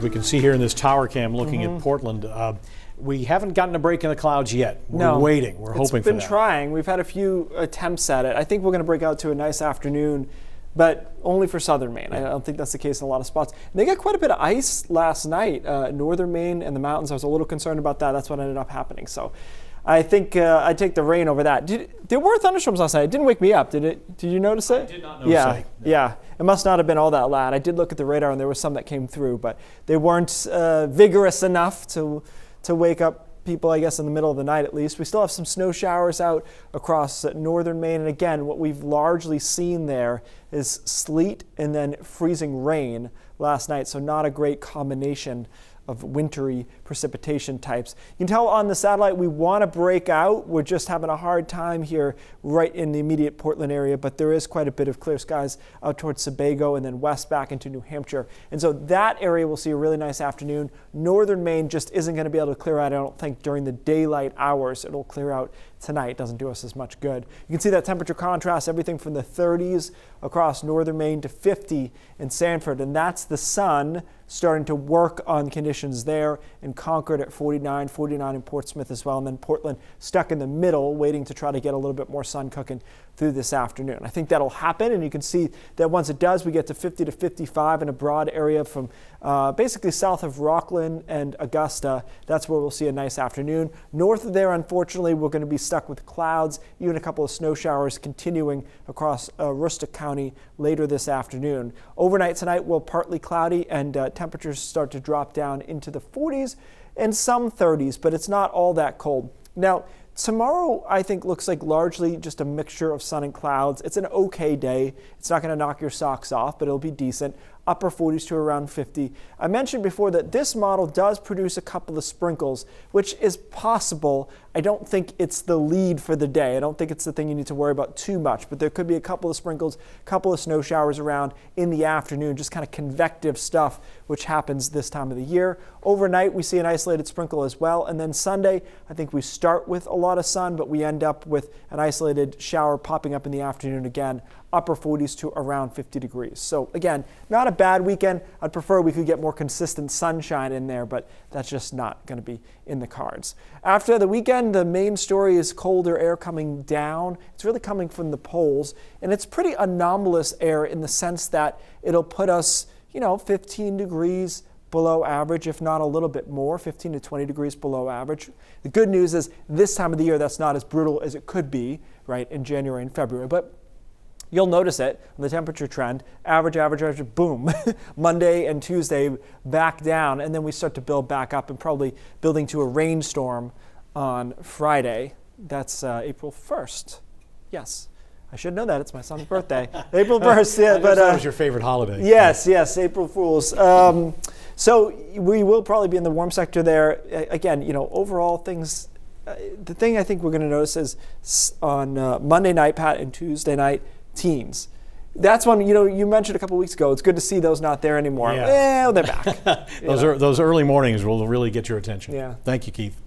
we can see here in this tower cam looking at Portland, we haven't gotten a break in the clouds yet. We're waiting. We're hoping for that. It's been trying. We've had a few attempts at it. I think we're going to break out to a nice afternoon, but only for southern Maine. I don't think that's the case in a lot of spots. And they got quite a bit of ice last night. Northern Maine and the mountains, I was a little concerned about that. That's what ended up happening. So I think I'd take the rain over that. There were thunderstorms last night. It didn't wake me up, did it? Did you notice it? I did not notice it. Yeah. It must not have been all that loud. I did look at the radar, and there was some that came through, but they weren't vigorous enough to wake up people, I guess, in the middle of the night at least. We still have some snow showers out across northern Maine. And again, what we've largely seen there is sleet and then freezing rain last night. So not a great combination of wintry precipitation types. You can tell on the satellite we want to break out. We're just having a hard time here right in the immediate Portland area, but there is quite a bit of clear skies out towards Sebago and then west back into New Hampshire. And so that area will see a really nice afternoon. Northern Maine just isn't going to be able to clear out, I don't think, during the daylight hours. It'll clear out tonight. It doesn't do us as much good. You can see that temperature contrast, everything from the 30s across northern Maine to 50 in Sanford, and that's the sun starting to work on conditions there, in Concord at 49 in Portsmouth as well, and then Portland stuck in the middle, waiting to try to get a little bit more sun cooking through this afternoon. I think that'll happen, and you can see that once it does, we get to 50 to 55 in a broad area from basically south of Rockland and Augusta. That's where we'll see a nice afternoon. North of there, unfortunately, we're going to be stuck with clouds, even a couple of snow showers continuing across Aroostook County later this afternoon. Overnight tonight, will partly cloudy, and temperatures start to drop down into the 40s and some 30s, but it's not all that cold. Now, tomorrow, I think, looks like largely just a mixture of sun and clouds. It's an okay day. It's not going to knock your socks off, but it'll be decent. Upper 40s to around 50. I mentioned before that this model does produce a couple of sprinkles, which is possible. I don't think it's the lead for the day. I don't think it's the thing you need to worry about too much, but there could be a couple of sprinkles, a couple of snow showers around in the afternoon, just kind of convective stuff, which happens this time of the year. Overnight, we see an isolated sprinkle as well, and then Sunday, I think we start with a lot of sun, but we end up with an isolated shower popping up in the afternoon again, upper 40s to around 50 degrees. So again, not a bad weekend. I'd prefer we could get more consistent sunshine in there, but that's just not going to be in the cards. After the weekend, the main story is colder air coming down. It's really coming from the poles, and it's pretty anomalous air in the sense that it'll put us, 15 degrees below average, if not a little bit more, 15 to 20 degrees below average. The good news is this time of the year, that's not as brutal as it could be, right, in January and February. But you'll notice it on the temperature trend, average, boom. Monday and Tuesday back down, and then we start to build back up and probably building to a rainstorm on Friday. That's April 1st. Yes, I should know that. It's my son's birthday. April 1st, yeah. But that was your favorite holiday. Yes, April Fools. So we will probably be in the warm sector there. Again, overall things, the thing I think we're going to notice is on Monday night, Pat, and Tuesday night, teens. That's one, you mentioned a couple weeks ago. It's good to see those not there anymore. Yeah. They're back. Those early mornings will really get your attention. Yeah. Thank you, Keith.